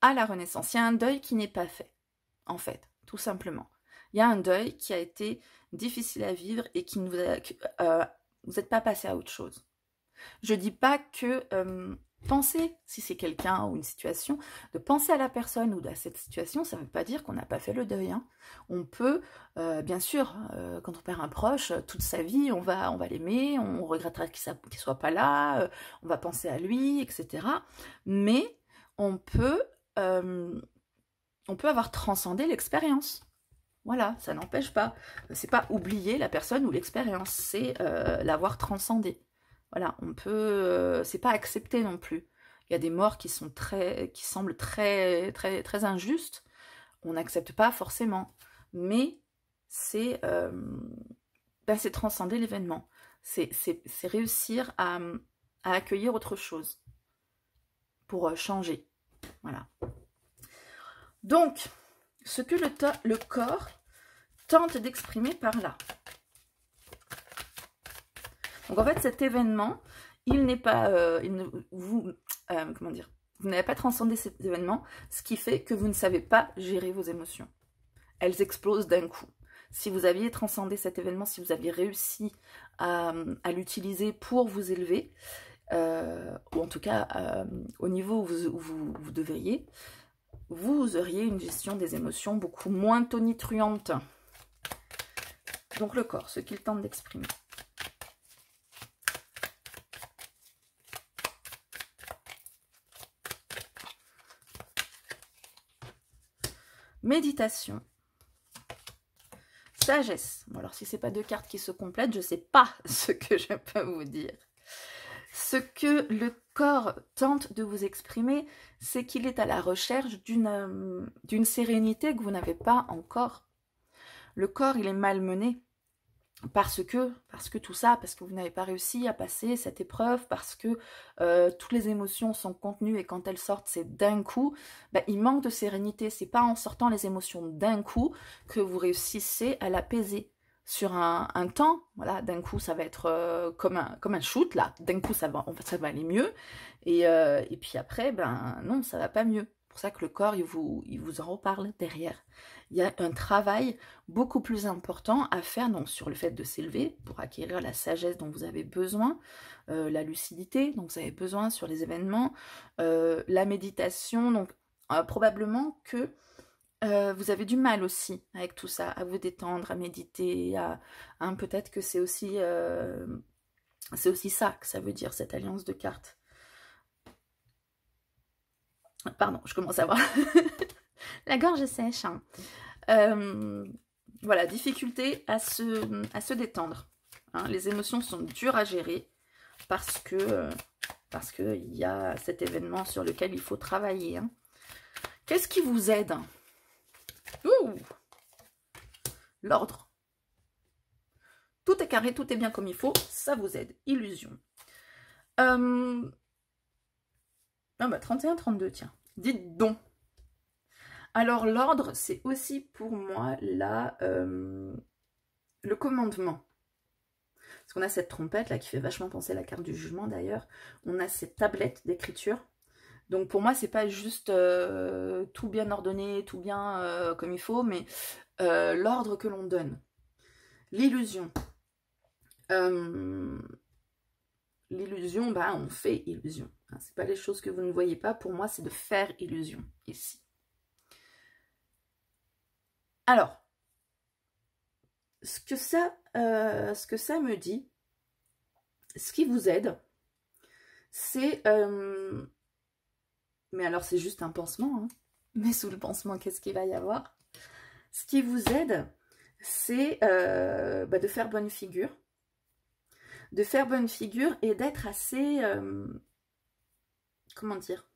à la renaissance. Il y a un deuil qui n'est pas fait, en fait, tout simplement. Il y a un deuil qui a été difficile à vivre et qui ne vous n'êtes pas passé à autre chose. Je dis pas que penser, si c'est quelqu'un ou une situation, de penser à la personne ou à cette situation, ça ne veut pas dire qu'on n'a pas fait le deuil. Hein. On peut, bien sûr, quand on perd un proche, toute sa vie, on va l'aimer, on regrettera qu'il ne soit pas là, on va penser à lui, etc. Mais on peut avoir transcendé l'expérience. Voilà, ça n'empêche pas. C'est pas oublier la personne ou l'expérience, c'est l'avoir transcendée. Voilà, on peut. C'est pas accepter non plus. Il y a des morts qui semblent très injustes. On n'accepte pas forcément, mais c'est transcender l'événement. C'est réussir à accueillir autre chose pour changer. Voilà. Donc, ce que le corps tente d'exprimer par là. Donc en fait, cet événement, il n'est pas, comment dire, vous n'avez pas transcendé cet événement, ce qui fait que vous ne savez pas gérer vos émotions. Elles explosent d'un coup. Si vous aviez transcendé cet événement, si vous aviez réussi à l'utiliser pour vous élever, ou en tout cas au niveau où vous devriez, vous auriez une gestion des émotions beaucoup moins tonitruante. Donc le corps, ce qu'il tente d'exprimer. Méditation. Sagesse. Bon, alors si ce n'est pas deux cartes qui se complètent, je ne sais pas ce que je peux vous dire. Ce que le corps tente de vous exprimer, c'est qu'il est à la recherche d'une sérénité que vous n'avez pas encore. Le corps, il est malmené parce que tout ça, parce que vous n'avez pas réussi à passer cette épreuve, parce que toutes les émotions sont contenues et quand elles sortent, c'est d'un coup, ben, il manque de sérénité. C'est pas en sortant les émotions d'un coup que vous réussissez à l'apaiser. Sur un temps, voilà, d'un coup ça va être comme un shoot, là, d'un coup ça va aller mieux, et puis après, ben non, ça va pas mieux. C'est pour ça que le corps, il vous en reparle derrière. Il y a un travail beaucoup plus important à faire donc, sur le fait de s'élever, pour acquérir la sagesse dont vous avez besoin, la lucidité dont vous avez besoin sur les événements, la méditation, donc probablement que Vous avez du mal aussi avec tout ça, à vous détendre, à méditer, hein, peut-être que c'est aussi ça que ça veut dire, cette alliance de cartes. Pardon, je commence à avoir la gorge sèche. Hein. Voilà, difficulté à se détendre. Hein. Les émotions sont dures à gérer parce que il y a cet événement sur lequel il faut travailler. Hein. Qu'est-ce qui vous aide? Ouh, l'ordre. Tout est carré, tout est bien comme il faut, ça vous aide. Illusion. Ah bah 31-32, tiens. Dites donc. Alors l'ordre, c'est aussi pour moi là, le commandement. Parce qu'on a cette trompette là qui fait vachement penser à la carte du jugement d'ailleurs. On a cette tablette d'écriture. Donc pour moi, c'est pas juste tout bien ordonné, tout bien comme il faut, mais l'ordre que l'on donne. L'illusion. L'illusion, bah, on fait illusion. Hein, c'est pas les choses que vous ne voyez pas. Pour moi, c'est de faire illusion ici. Alors, ce que ça me dit, ce qui vous aide, c'est... mais alors, c'est juste un pansement. Hein. Mais sous le pansement, qu'est-ce qu'il va y avoir? Ce qui vous aide, c'est bah, de faire bonne figure. De faire bonne figure et d'être assez... comment dire?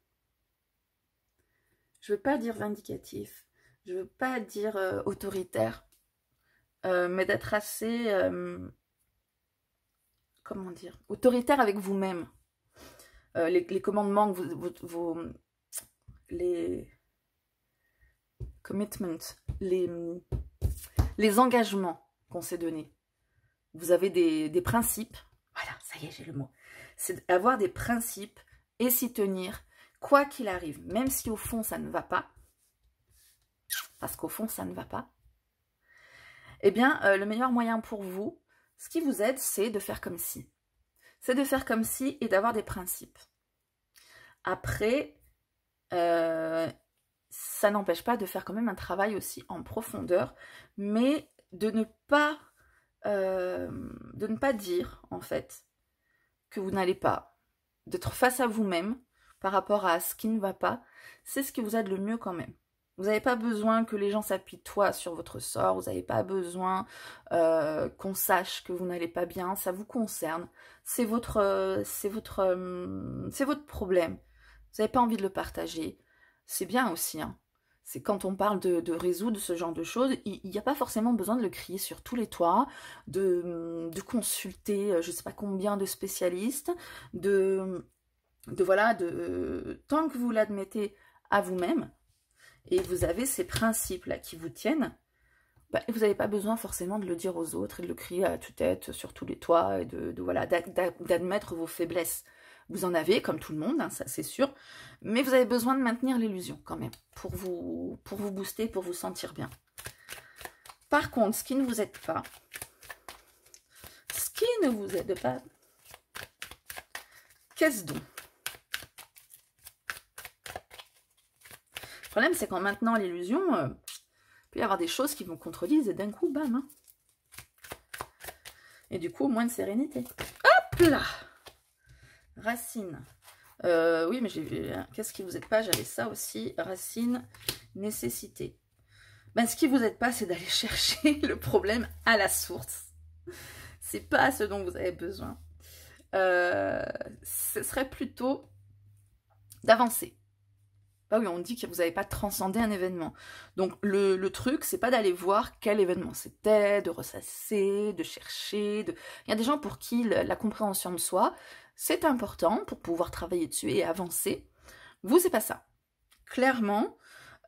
Je veux pas dire vindicatif. Je veux pas dire autoritaire. Mais d'être assez... comment dire? Autoritaire avec vous-même. Les commandements que les commitments, les engagements qu'on s'est donnés. Vous avez des principes. Voilà, ça y est, j'ai le mot. C'est avoir des principes et s'y tenir, quoi qu'il arrive. Même si au fond, ça ne va pas. Parce qu'au fond, ça ne va pas. Eh bien, le meilleur moyen pour vous, ce qui vous aide, c'est de faire comme si. C'est de faire comme si et d'avoir des principes. Après, ça n'empêche pas de faire quand même un travail aussi en profondeur, mais de ne pas dire, en fait, que vous n'allez pas. D'être face à vous-même par rapport à ce qui ne va pas, c'est ce qui vous aide le mieux quand même. Vous n'avez pas besoin que les gens s'apitoient sur votre sort, vous n'avez pas besoin qu'on sache que vous n'allez pas bien, ça vous concerne. C'est votre problème. Vous n'avez pas envie de le partager. C'est bien aussi, hein. C'est quand on parle de résoudre ce genre de choses, il n'y a pas forcément besoin de le crier sur tous les toits, de consulter je ne sais pas combien de spécialistes, tant que vous l'admettez à vous-même, et vous avez ces principes-là qui vous tiennent, bah, vous n'avez pas besoin forcément de le dire aux autres et de le crier à tue-tête sur tous les toits et d'admettre vos faiblesses. Vous en avez, comme tout le monde, hein, ça c'est sûr, mais vous avez besoin de maintenir l'illusion quand même, pour vous booster, pour vous sentir bien. Par contre, ce qui ne vous aide pas, qu'est-ce donc? Le problème, c'est qu'en maintenant l'illusion, il peut y avoir des choses qui vont contredire et d'un coup, bam. Hein. Et du coup, moins de sérénité. Hop là! Racine. Oui, mais j'ai vu. Qu'est-ce qui vous aide pas? J'avais ça aussi. Racine, nécessité. Ben, ce qui vous aide pas, c'est d'aller chercher le problème à la source. C'est pas ce dont vous avez besoin. Ce serait plutôt d'avancer. Bah oui, on dit que vous n'avez pas transcendé un événement. Donc le truc, c'est pas d'aller voir quel événement c'était, de ressasser, de chercher. Il y a des gens pour qui la compréhension de soi, c'est important pour pouvoir travailler dessus et avancer. Vous, c'est pas ça. Clairement,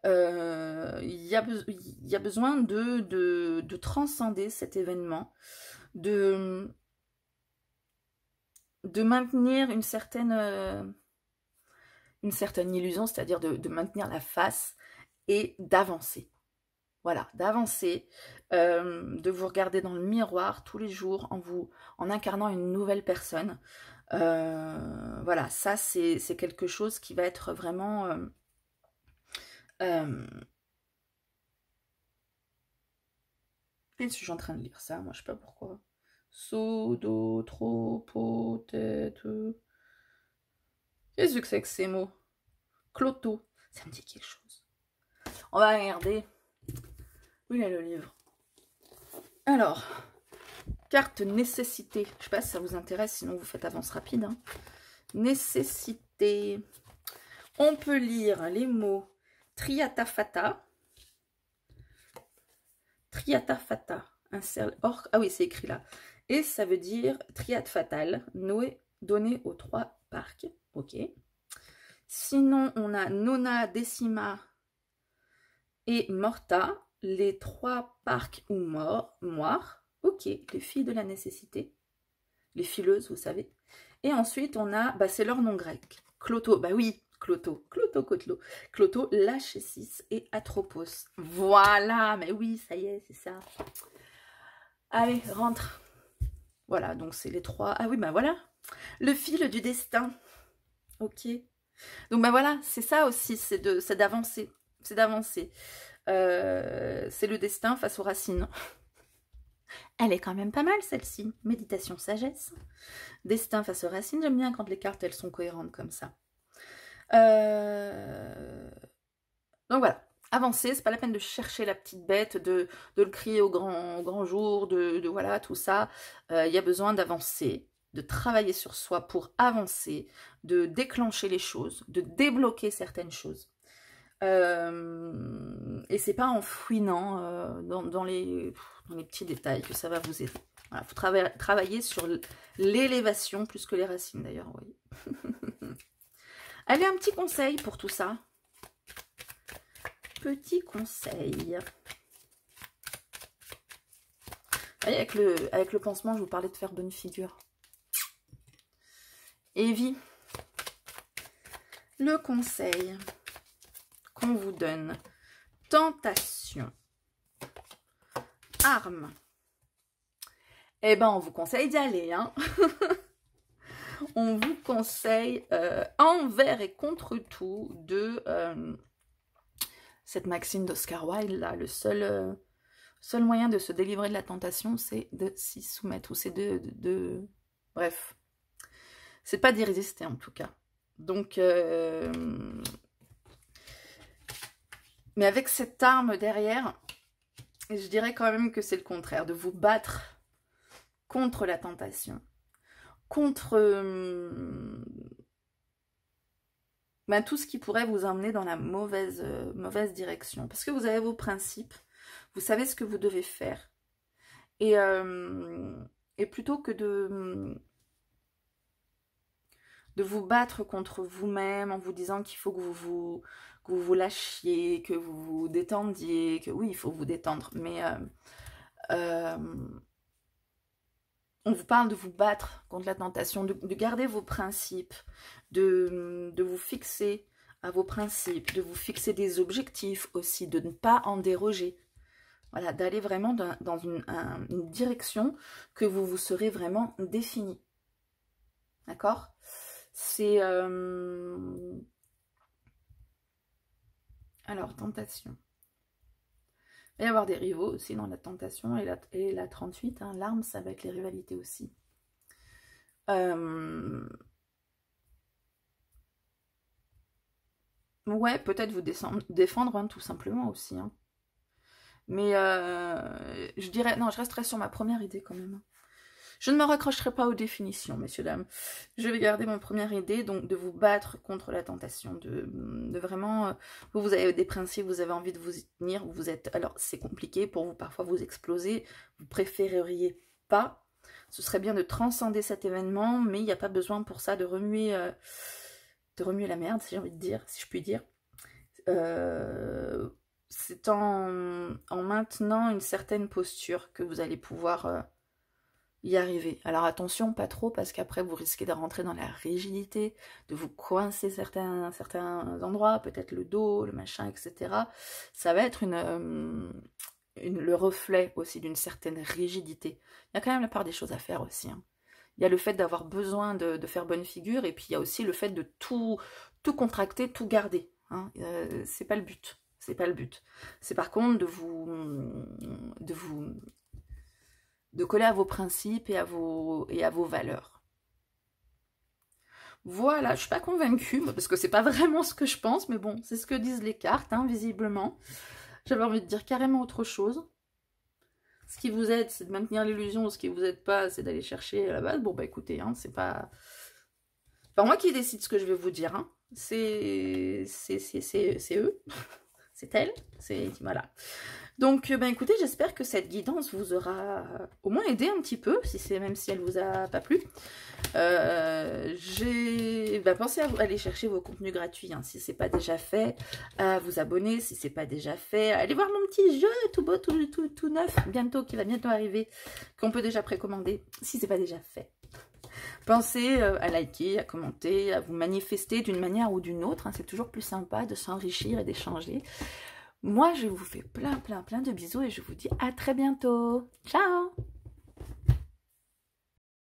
il y a besoin de transcender cet événement, de maintenir une certaine illusion, c'est-à-dire de maintenir la face et d'avancer. Voilà, d'avancer, de vous regarder dans le miroir tous les jours en incarnant une nouvelle personne. Voilà, ça c'est quelque chose qui va être vraiment Et je suis en train de lire ça, moi je sais pas pourquoi. Sodo, trop, peut-être. Qu'est-ce que c'est que ces mots? Cloto, ça me dit quelque chose. On va regarder. Où il est le livre? Alors, carte nécessité. Je sais pas si ça vous intéresse, sinon vous faites avance rapide. Hein. Nécessité. On peut lire les mots triatafata. Triatafata. Ah oui, c'est écrit là. Et ça veut dire triade fatale, donné aux 3 parcs. Ok. Sinon, on a nona, decima et morta, les 3 parcs ou moires. Ok, les filles de la nécessité. Les fileuses, vous savez. Et ensuite, on a, bah, c'est leur nom grec. Cloto, bah oui, Cloto, Cloto, Lachésis et Atropos. Voilà, mais oui, ça y est, c'est ça. Allez, rentre. Voilà, donc c'est les 3. Ah oui, bah voilà. Le fil du destin. Ok. Donc bah voilà, c'est ça aussi, c'est d'avancer. C'est d'avancer. C'est le destin face aux racines. Elle est quand même pas mal celle-ci. Méditation sagesse. Destin face aux racines. J'aime bien quand les cartes elles sont cohérentes comme ça. Donc voilà. Avancer, c'est pas la peine de chercher la petite bête, de le crier au grand jour, de voilà, tout ça. Il y a besoin d'avancer, de travailler sur soi pour avancer, de déclencher les choses, de débloquer certaines choses. Et c'est pas en fouinant dans les petits détails que ça va vous aider. Voilà, faut travailler sur l'élévation plus que les racines d'ailleurs, oui. Allez, un petit conseil pour tout ça. Petit conseil. Allez, avec le pansement, je vous parlais de faire bonne figure. Evie, le conseil qu'on vous donne. Tentation. Arme. Eh ben, on vous conseille d'y aller, hein. On vous conseille envers et contre tout de cette maxime d'Oscar Wilde, là, le seul moyen de se délivrer de la tentation, c'est de s'y soumettre, ou c'est bref, c'est pas d'y résister en tout cas. Donc, mais avec cette arme derrière, je dirais quand même que c'est le contraire, de vous battre contre la tentation, contre ben, tout ce qui pourrait vous emmener dans la mauvaise direction. Parce que vous avez vos principes, vous savez ce que vous devez faire. Et plutôt que de vous battre contre vous-même en vous disant qu'il faut que vous vous lâchiez, que vous vous détendiez, que oui, il faut vous détendre, mais on vous parle de vous battre contre la tentation, de garder vos principes, de vous fixer à vos principes, de vous fixer des objectifs aussi, de ne pas en déroger. Voilà, d'aller vraiment dans une direction que vous vous serez vraiment défini. D'accord? C'est... Alors, tentation. Il va y avoir des rivaux aussi dans la tentation et la 38. Hein, l'arme, ça va être les rivalités aussi. Ouais, peut-être vous défendre, hein, tout simplement aussi. Hein. Mais je dirais... Non, je resterai sur ma première idée quand même. Je ne me raccrocherai pas aux définitions, messieurs, dames. Je vais garder ma première idée, donc de vous battre contre la tentation, de vraiment... vous avez des principes, vous avez envie de vous y tenir, vous êtes... Alors, c'est compliqué pour vous, parfois vous exploser, vous préféreriez pas. Ce serait bien de transcender cet événement, mais il n'y a pas besoin pour ça de remuer la merde, si j'ai envie de dire, si je puis dire. C'est en maintenant une certaine posture que vous allez pouvoir... y arriver. Alors attention, pas trop, parce qu'après vous risquez de rentrer dans la rigidité, de vous coincer certains endroits, peut-être le dos, le machin, etc. Ça va être le reflet aussi d'une certaine rigidité. Il y a quand même la part des choses à faire aussi. Hein. Il y a le fait d'avoir besoin de faire bonne figure, et puis il y a aussi le fait de tout contracter, tout garder. Hein. C'est pas le but. C'est pas le but. C'est par contre de vous coller à vos principes et à vos valeurs. Voilà, je suis pas convaincue, parce que c'est pas vraiment ce que je pense, mais bon, c'est ce que disent les cartes, hein, visiblement. J'avais envie de dire carrément autre chose. Ce qui vous aide, c'est de maintenir l'illusion, ce qui vous aide pas, c'est d'aller chercher à la base. Bon, bah écoutez, hein, c'est pas moi qui décide ce que je vais vous dire, hein. C'est eux, c'est elle, voilà. Donc, ben écoutez, j'espère que cette guidance vous aura au moins aidé un petit peu, même si elle vous a pas plu. Pensez à aller chercher vos contenus gratuits, hein, si c'est pas déjà fait, à vous abonner si c'est pas déjà fait, allez voir mon petit jeu tout beau, tout neuf, qui va bientôt arriver, qu'on peut déjà précommander, si c'est pas déjà fait. Pensez à liker, à commenter, à vous manifester d'une manière ou d'une autre, hein, c'est toujours plus sympa de s'enrichir et d'échanger. Moi, je vous fais plein de bisous et je vous dis à très bientôt. Ciao!